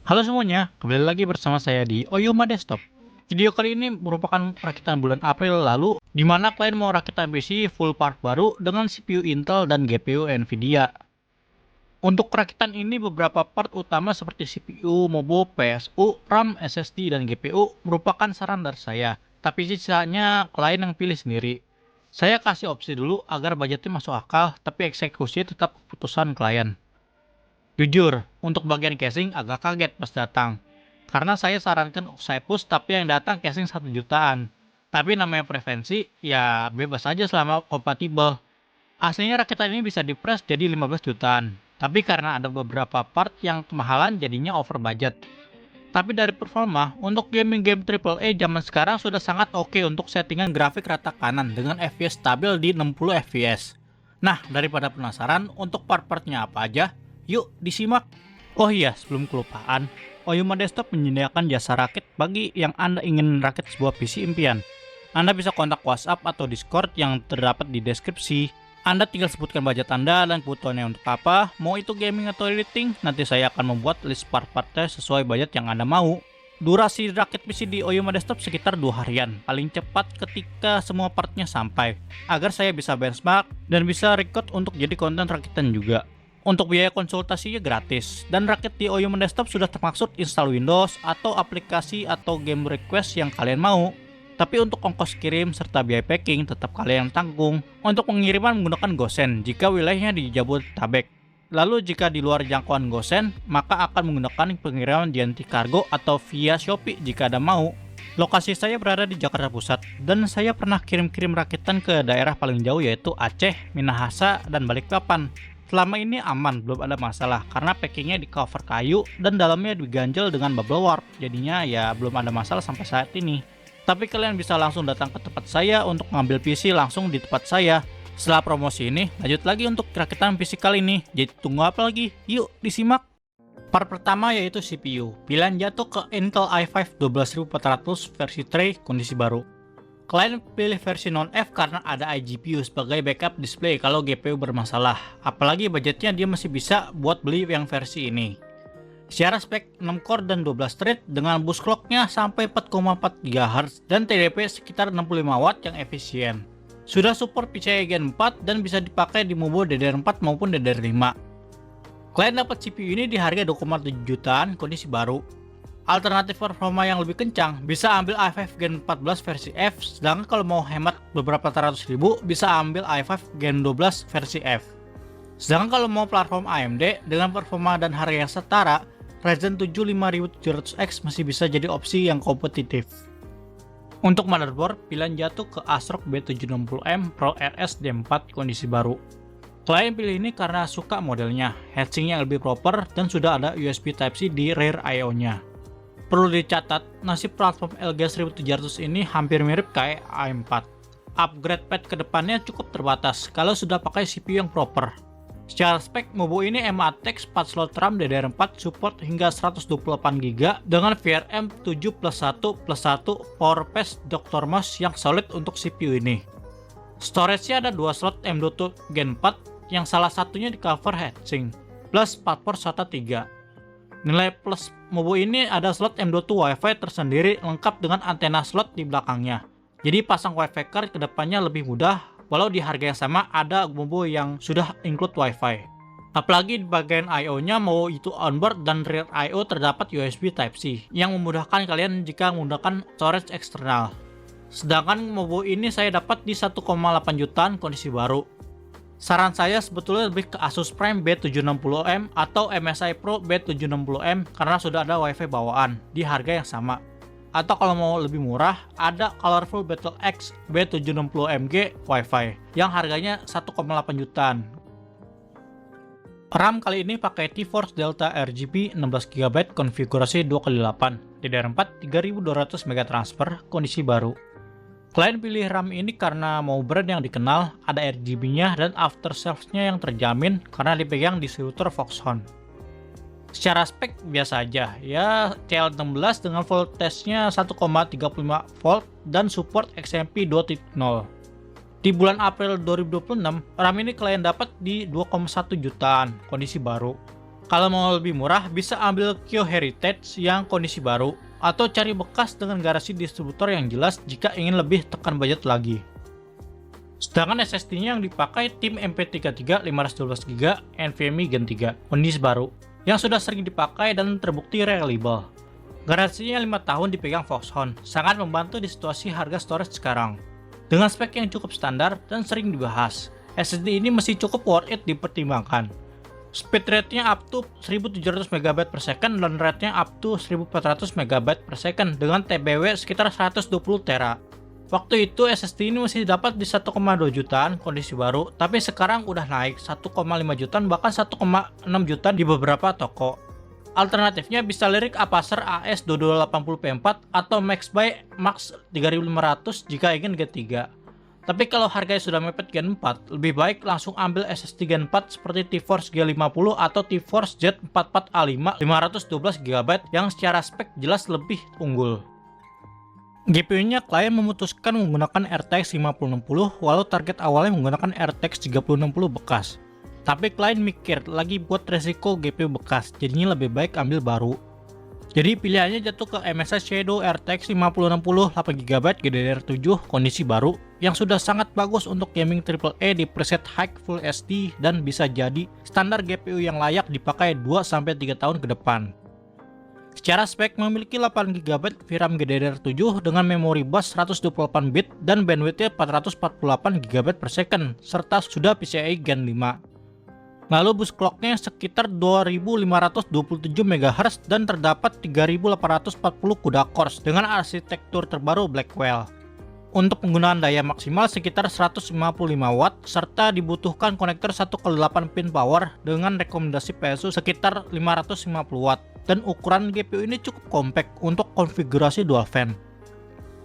Halo semuanya, kembali lagi bersama saya di Oyuma Desktop. Video kali ini merupakan rakitan bulan April lalu, di mana kalian mau rakitan PC full part baru dengan CPU Intel dan GPU Nvidia. Untuk rakitan ini beberapa part utama seperti CPU, MOBO, PSU, RAM, SSD, dan GPU merupakan saran dari saya, tapi sisanya klien yang pilih sendiri. Saya kasih opsi dulu agar budgetnya masuk akal, tapi eksekusinya tetap keputusan klien. Jujur, untuk bagian casing agak kaget pas datang. Karena saya sarankan usai push tapi yang datang casing 1 jutaan. Tapi namanya preferensi, ya bebas aja selama kompatibel. Aslinya rakitan ini bisa di-press jadi 15 jutaan. Tapi karena ada beberapa part yang kemahalan jadinya over budget. Tapi dari performa, untuk gaming-game AAA zaman sekarang sudah sangat oke untuk settingan grafik rata kanan dengan FPS stabil di 60 fps. Nah, daripada penasaran untuk part-partnya apa aja, yuk disimak. Oh iya, sebelum kelupaan, Oyuma Desktop menyediakan jasa rakit bagi yang Anda ingin rakit sebuah PC impian. Anda bisa kontak WhatsApp atau Discord yang terdapat di deskripsi. Anda tinggal sebutkan budget Anda dan kebutuhannya untuk apa, mau itu gaming atau editing, nanti saya akan membuat list part-partnya sesuai budget yang Anda mau. Durasi rakit PC di Oyuma Desktop sekitar 2 harian, paling cepat ketika semua partnya sampai, agar saya bisa benchmark dan bisa record untuk jadi konten rakitan juga. Untuk biaya konsultasinya gratis, dan rakit di Oyuma Desktop sudah termaksud install Windows atau aplikasi atau game request yang kalian mau. Tapi untuk ongkos kirim serta biaya packing tetap kalian yang tanggung. Untuk pengiriman menggunakan GoSend jika wilayahnya di Jabodetabek. Lalu jika di luar jangkauan GoSend, maka akan menggunakan pengiriman JNT Cargo atau via Shopee jika Anda mau. Lokasi saya berada di Jakarta Pusat, dan saya pernah kirim-kirim rakitan ke daerah paling jauh yaitu Aceh, Minahasa, dan Balikpapan. Selama ini aman, belum ada masalah karena packingnya di cover kayu dan dalamnya diganjel dengan bubble wrap. Jadinya ya belum ada masalah sampai saat ini. Tapi kalian bisa langsung datang ke tempat saya untuk ngambil PC langsung di tempat saya. Setelah promosi ini, lanjut lagi untuk rakitan PC kali ini. Jadi tunggu apa lagi? Yuk disimak. Part pertama yaitu CPU. Pilihan jatuh ke Intel i5 12400 versi tray kondisi baru. Kalian pilih versi non-F karena ada iGPU sebagai backup display kalau GPU bermasalah. Apalagi budgetnya dia masih bisa buat beli yang versi ini. Secara spek 6 core dan 12 thread dengan boost clocknya sampai 4,4 GHz dan TDP sekitar 65 Watt yang efisien. Sudah support PCIe Gen 4 dan bisa dipakai di MOBO DDR4 maupun DDR5. Kalian dapat CPU ini di harga 2,7 jutaan kondisi baru. Alternatif performa yang lebih kencang bisa ambil i5 Gen 14 versi F, sedangkan kalau mau hemat beberapa ratus ribu bisa ambil i5 Gen 12 versi F. Sedangkan kalau mau platform AMD dengan performa dan harga yang setara, Ryzen 7 5700X masih bisa jadi opsi yang kompetitif. Untuk motherboard, pilihan jatuh ke ASRock B760M Pro RS D4 kondisi baru. Klien pilih ini karena suka modelnya, heatsinknya lebih proper dan sudah ada USB Type-C di rear I/O-nya. Perlu dicatat, nasib platform LG 1700 ini hampir mirip kayak A4. Upgrade pad ke depannya cukup terbatas kalau sudah pakai CPU yang proper. Secara spek, MOBO ini MATEX 4 slot RAM DDR4 support hingga 128GB dengan VRM 7+1+1 PowerPass Dr. Mouse yang solid untuk CPU ini. Storage-nya ada 2 slot M.2 Gen 4 yang salah satunya di cover heatsink, plus 4 port SATA 3. Nilai plus MOBO ini ada slot M.2 WiFi tersendiri lengkap dengan antena slot di belakangnya. Jadi pasang WiFi card ke depannya lebih mudah. Walau di harga yang sama ada MOBO yang sudah include WiFi. Apalagi di bagian I/O-nya mau itu onboard dan rear I/O terdapat USB Type-C yang memudahkan kalian jika menggunakan storage eksternal. Sedangkan MOBO ini saya dapat di 1,8 jutaan kondisi baru. Saran saya sebetulnya lebih ke Asus Prime B760M atau MSI Pro B760M karena sudah ada WiFi bawaan di harga yang sama. Atau kalau mau lebih murah, ada Colorful Battle X B760MG Wi-Fi yang harganya 1,8 jutaan. RAM kali ini pakai T-Force Delta RGB 16GB konfigurasi 2x8, DDR4 3200 MB transfer kondisi baru. Klien pilih RAM ini karena mau brand yang dikenal, ada RGB-nya dan aftersales-nya yang terjamin karena dipegang distributor Foxconn. Secara spek biasa aja, ya CL16 dengan voltage-nya 1,35 volt dan support XMP 2.0. Di bulan April 2026, RAM ini kalian dapat di 2,1 jutaan kondisi baru. Kalau mau lebih murah, bisa ambil Kyo Heritage yang kondisi baru, atau cari bekas dengan garansi distributor yang jelas jika ingin lebih tekan budget lagi. Sedangkan SSD-nya yang dipakai tim MP33 512GB NVMe Gen 3, kondisi baru, yang sudah sering dipakai dan terbukti reliable. Garansinya 5 tahun dipegang Foxconn, sangat membantu di situasi harga storage sekarang. Dengan spek yang cukup standar dan sering dibahas, SSD ini masih cukup worth it dipertimbangkan. Speed rate-nya up to 1700 MB per second dan rate-nya up to 1400 MB per second dengan TBW sekitar 120 tera. Waktu itu SSD ini masih dapat di 1,2 jutaan kondisi baru, tapi sekarang udah naik 1,5 jutaan bahkan 1,6 jutaan di beberapa toko. Alternatifnya bisa lirik Apacer AS2280P4 atau MaxBuy Max 3500 jika ingin G3. Tapi kalau harganya sudah mepet Gen 4, lebih baik langsung ambil SSD Gen 4 seperti TeForce G50 atau TeForce Z44A5 512GB yang secara spek jelas lebih unggul. GPU-nya klien memutuskan menggunakan RTX 5060 walau target awalnya menggunakan RTX 3060 bekas. Tapi klien mikir lagi buat resiko GPU bekas, jadinya lebih baik ambil baru. Jadi pilihannya jatuh ke MSI Shadow RTX 5060 8GB GDDR7 kondisi baru yang sudah sangat bagus untuk gaming AAA di preset high Full HD dan bisa jadi standar GPU yang layak dipakai 2-3 tahun ke depan. Secara spek memiliki 8GB VRAM GDDR7 dengan memori bus 128 bit dan bandwidth-nya 448GB per second serta sudah PCIe Gen 5. Lalu bus clock-nya sekitar 2527 MHz dan terdapat 3840 CUDA cores dengan arsitektur terbaru Blackwell. Untuk penggunaan daya maksimal sekitar 155 watt serta dibutuhkan konektor 1/8 pin power dengan rekomendasi PSU sekitar 550 watt dan ukuran GPU ini cukup compact untuk konfigurasi dual fan.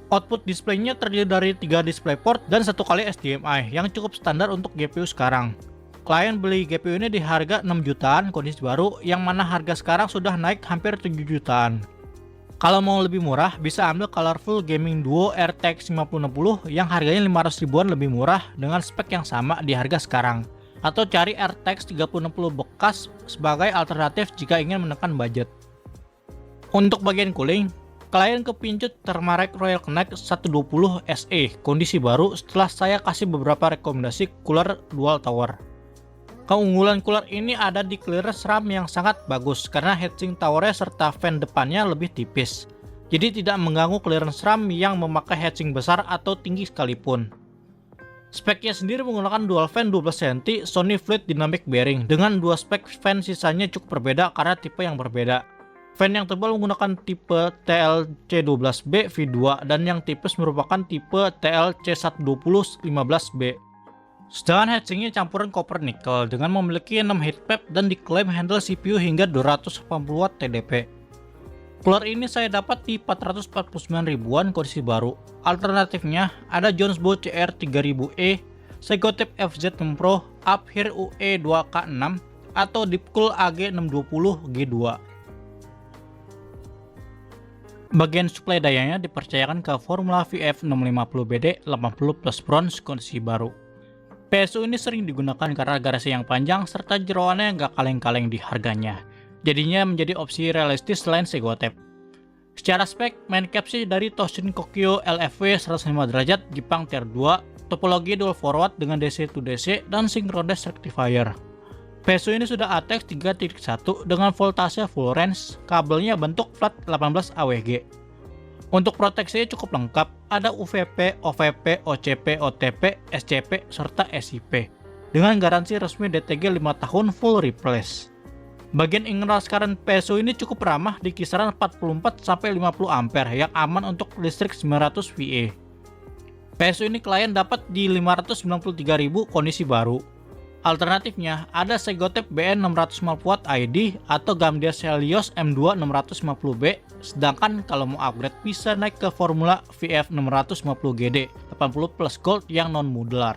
Output display-nya terdiri dari 3 DisplayPort dan 1 kali HDMI yang cukup standar untuk GPU sekarang. Klien beli GPU ini di harga 6 jutaan kondisi baru yang mana harga sekarang sudah naik hampir 7 jutaan. Kalau mau lebih murah bisa ambil Colorful Gaming Duo RTX 5060 yang harganya 500 ribuan lebih murah dengan spek yang sama di harga sekarang. Atau cari RTX 3060 bekas sebagai alternatif jika ingin menekan budget. Untuk bagian cooling, klien kepincut Thermaltake Royal Connect 120 SE kondisi baru setelah saya kasih beberapa rekomendasi cooler dual tower. Keunggulan cooler ini ada di clearance RAM yang sangat bagus karena heatsink towernya serta fan depannya lebih tipis. Jadi tidak mengganggu clearance RAM yang memakai heatsink besar atau tinggi sekalipun. Speknya sendiri menggunakan dual fan 12 cm Sony Fluid Dynamic Bearing dengan dua spek fan sisanya cukup berbeda karena tipe yang berbeda. Fan yang tebal menggunakan tipe TLC12B V2 dan yang tipis merupakan tipe TLC120 15B. Sedangkan heatsinknya campuran copper nickel dengan memiliki 6 heat pad dan diklaim handle CPU hingga 280 Watt TDP. Cooler ini saya dapat di 449 ribuan kondisi baru. Alternatifnya ada Jonesbow CR3000E, Segotep FZ6 Pro, Uphere UE2K6 atau Deepcool AG620 G2. Bagian suplai dayanya dipercayakan ke Formula VF650BD 80 plus bronze kondisi baru. PSU ini sering digunakan karena garasi yang panjang serta jeroannya nggak kaleng-kaleng di harganya. Jadinya menjadi opsi realistis selain Segotep. Secara spek, main capsule dari Toshin Kokyo LFW 105 derajat Jepang Tier 2, topologi dual forward dengan DC to DC dan synchronous rectifier. PSU ini sudah ATX 3.1 dengan voltase full range, kabelnya bentuk flat 18 AWG. Untuk proteksinya cukup lengkap, ada UVP, OVP, OCP, OTP, SCP, serta SIP. Dengan garansi resmi DTG 5 tahun full replace. Bagian internal current PSU ini cukup ramah di kisaran 44-50 ampere yang aman untuk listrik 900 VA. PSU ini klien dapat di 593.000 kondisi baru. Alternatifnya ada Segotep BN 650W ID atau Gamdia Helios M2 650B, sedangkan kalau mau upgrade bisa naik ke Formula VF 650GD 80 plus Gold yang non modular.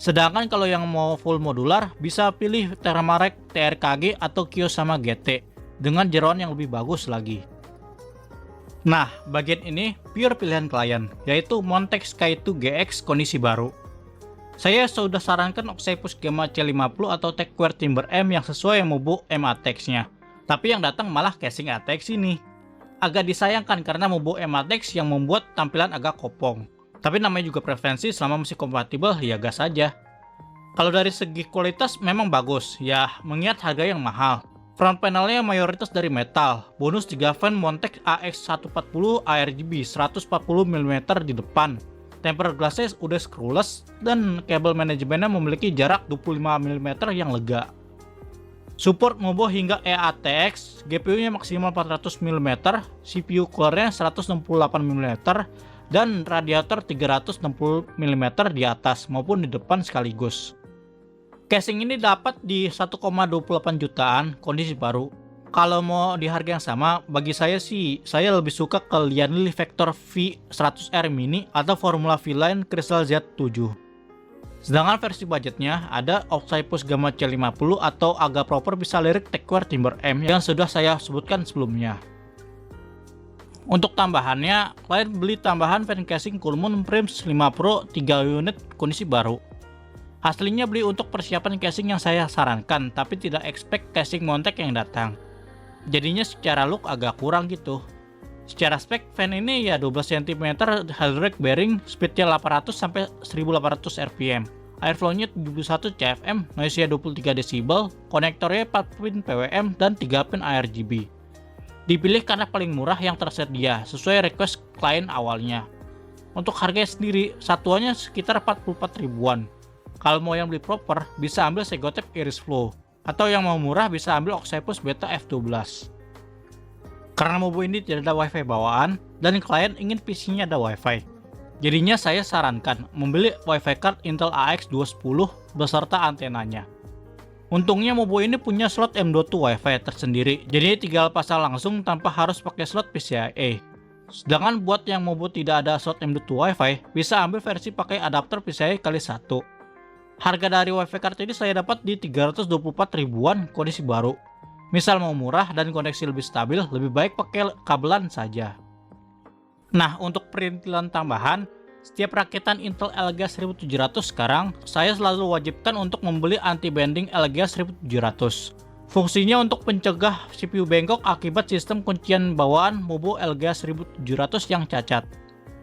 Sedangkan kalau yang mau full modular bisa pilih Thermaltake TRKG atau Kiyosama GT dengan jeroan yang lebih bagus lagi. Nah, bagian ini pure pilihan klien, yaitu Montek Sky 2 GX kondisi baru. Saya sudah sarankan Oxypus Gamma C50 atau Techwear Timber M yang sesuai Mobo M ATX-nya. Tapi yang datang malah casing ATX ini. Agak disayangkan karena Mobo M ATX yang membuat tampilan agak kopong. Tapi namanya juga preferensi, selama masih kompatibel ya gas saja. Kalau dari segi kualitas memang bagus, ya mengingat harga yang mahal. Front panelnya mayoritas dari metal, bonus 3 fan Montec AX140 ARGB 140mm di depan. Tempered glassnya udah screwless dan kabel manajemennya memiliki jarak 25mm yang lega. Support Mobo hingga eATX, GPU-nya maksimal 400mm, CPU core-nya 168mm, dan radiator 360mm di atas maupun di depan sekaligus. Casing ini dapat di 1,28 jutaan kondisi baru. Kalau mau di harga yang sama, bagi saya sih, saya lebih suka ke Lianli Vector V100R Mini atau Formula V-Line Crystal Z7. Sedangkan versi budgetnya ada Oxypus Gamma C50 atau agak proper bisa lirik Techwear Timber M yang sudah saya sebutkan sebelumnya. Untuk tambahannya, klien beli tambahan fan casing Coolmoon Primes 5 Pro 3 unit kondisi baru. Aslinya beli untuk persiapan casing yang saya sarankan, tapi tidak expect casing Montec yang datang. Jadinya secara look agak kurang gitu. Secara spek fan ini ya 12 cm hydraulic bearing, speednya 800 sampai 1800 rpm. Airflow-nya 71 cfm, noise-nya 23 dB, konektornya 4 pin PWM dan 3 pin ARGB. Dipilih karena paling murah yang tersedia, sesuai request klien awalnya. Untuk harganya sendiri, satuannya sekitar 44 ribuan. Kalau mau yang beli proper, bisa ambil Segotep Iris Flow. Atau yang mau murah bisa ambil Oxypus Beta F12. Karena Mobo ini tidak ada wifi bawaan, dan klien ingin PC-nya ada wifi. Jadinya saya sarankan membeli wifi card Intel AX210 beserta antenanya. Untungnya Mobo ini punya slot M.2 wifi tersendiri, jadi tinggal pasang langsung tanpa harus pakai slot PCIe. Sedangkan buat yang Mobo tidak ada slot M.2 wifi, bisa ambil versi pakai adapter PCIe x 1. Harga dari wifi card ini saya dapat di 324 ribuan kondisi baru. Misal mau murah dan koneksi lebih stabil, lebih baik pakai kabelan saja. Nah, untuk perintilan tambahan, setiap rakitan Intel Elga 1700 sekarang, saya selalu wajibkan untuk membeli anti-bending Elga 1700. Fungsinya untuk mencegah CPU bengkok akibat sistem kuncian bawaan Mobo Elga 1700 yang cacat.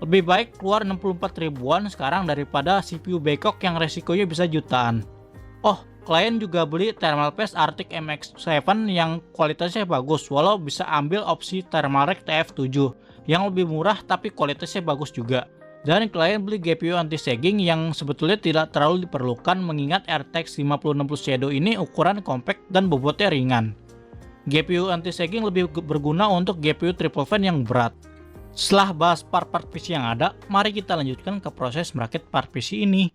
Lebih baik keluar 64 ribuan sekarang daripada CPU bengkok yang resikonya bisa jutaan. Oh, klien juga beli thermal paste Arctic MX7 yang kualitasnya bagus, walau bisa ambil opsi Thermalrec TF7 yang lebih murah tapi kualitasnya bagus juga. Dan klien beli GPU anti-sagging yang sebetulnya tidak terlalu diperlukan mengingat RTX 5060 Shadow ini ukuran compact dan bobotnya ringan. GPU anti-sagging lebih berguna untuk GPU triple fan yang berat. Setelah bahas part-part PC yang ada, mari kita lanjutkan ke proses merakit part PC ini.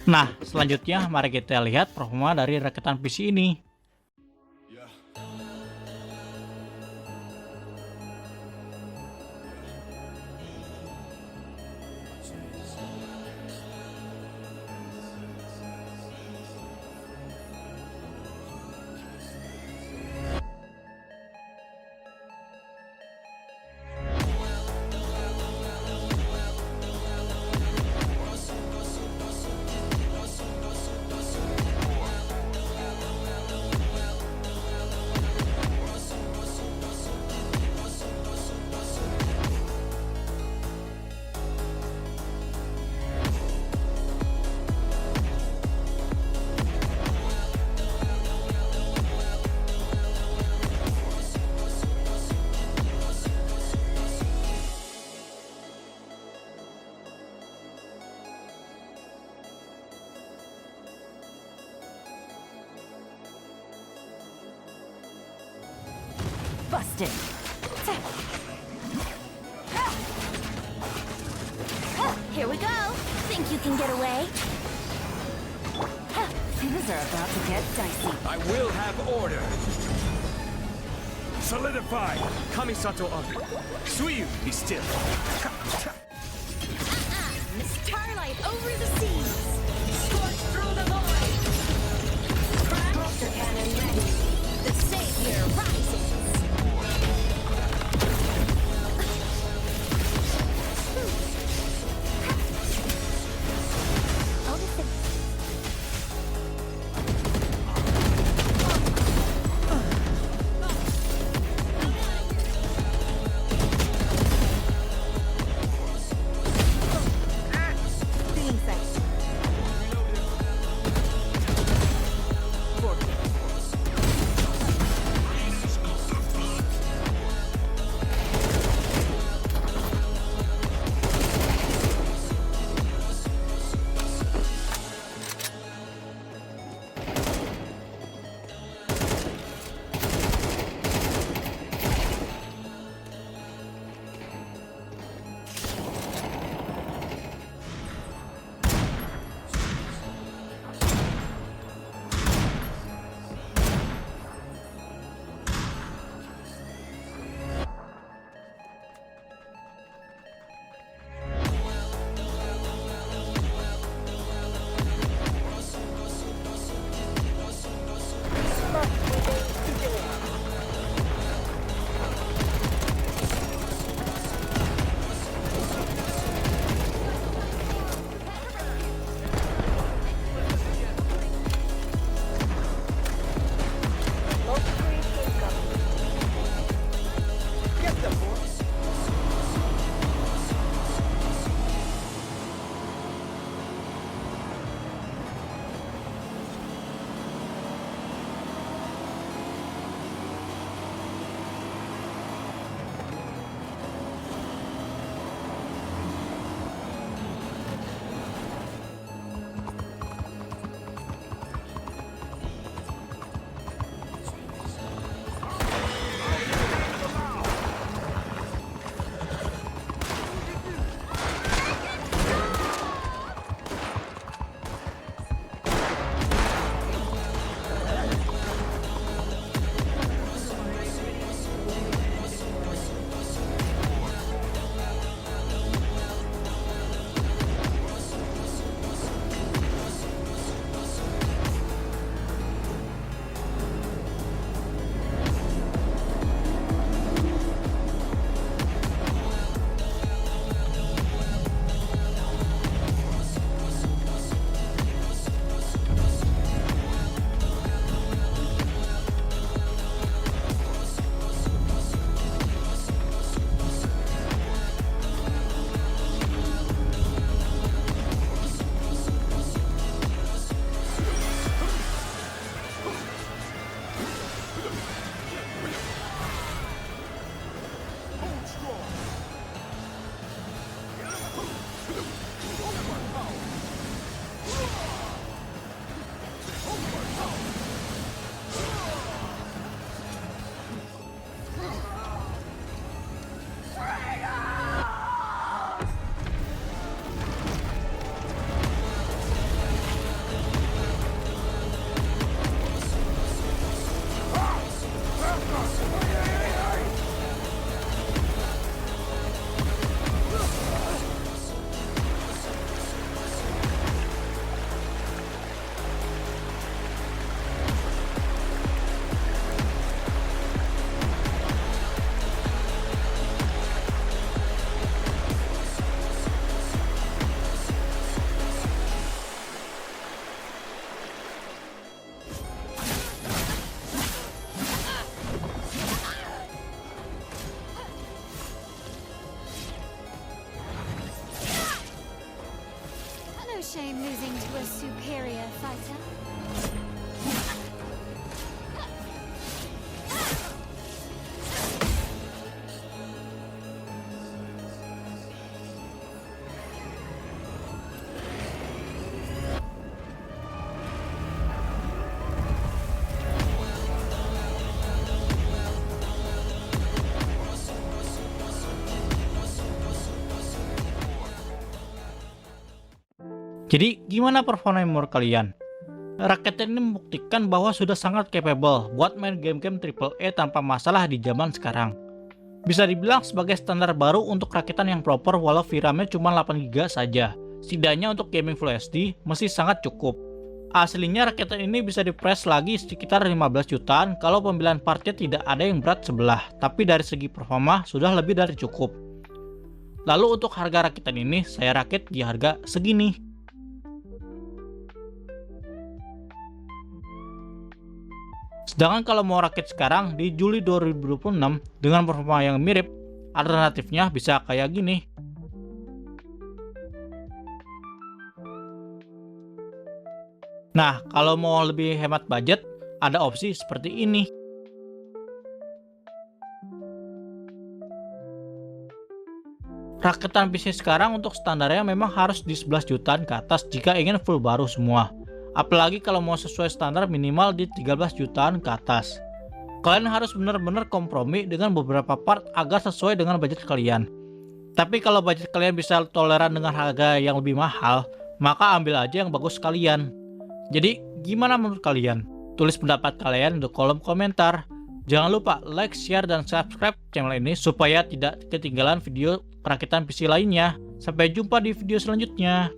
Nah, selanjutnya mari kita lihat performa dari rakitan PC ini. Busted. Here we go. Think you can get away? Things are about to get dicey. I will have order. Solidify. Kamisato up. Suyu, be still. Miss Starlight over the seas. Scorch through the void. Cluster cannon ready. The savior rises. shame losing to a superior fighter. Jadi gimana performa menurut kalian? Raketen ini membuktikan bahwa sudah sangat capable buat main game-game AAA tanpa masalah di zaman sekarang. Bisa dibilang sebagai standar baru untuk raketan yang proper walau VRAM-nya cuma 8GB saja. Setidaknya untuk gaming Full HD masih sangat cukup. Aslinya raketan ini bisa di-price lagi sekitar 15 jutaan kalau pemilihan partnya tidak ada yang berat sebelah, tapi dari segi performa sudah lebih dari cukup. Lalu untuk harga raketan ini saya rakit di harga segini. Sedangkan kalau mau rakit sekarang di Juli 2026 dengan performa yang mirip, alternatifnya bisa kayak gini. Nah, kalau mau lebih hemat budget, ada opsi seperti ini. Raketan PC sekarang untuk standarnya memang harus di 11 jutaan ke atas jika ingin full baru semua. Apalagi kalau mau sesuai standar minimal di 13 jutaan ke atas. Kalian harus benar-benar kompromi dengan beberapa part agar sesuai dengan budget kalian. Tapi kalau budget kalian bisa toleran dengan harga yang lebih mahal, maka ambil aja yang bagus kalian. Jadi gimana menurut kalian? Tulis pendapat kalian di kolom komentar. Jangan lupa like, share, dan subscribe channel ini supaya tidak ketinggalan video perakitan PC lainnya. Sampai jumpa di video selanjutnya.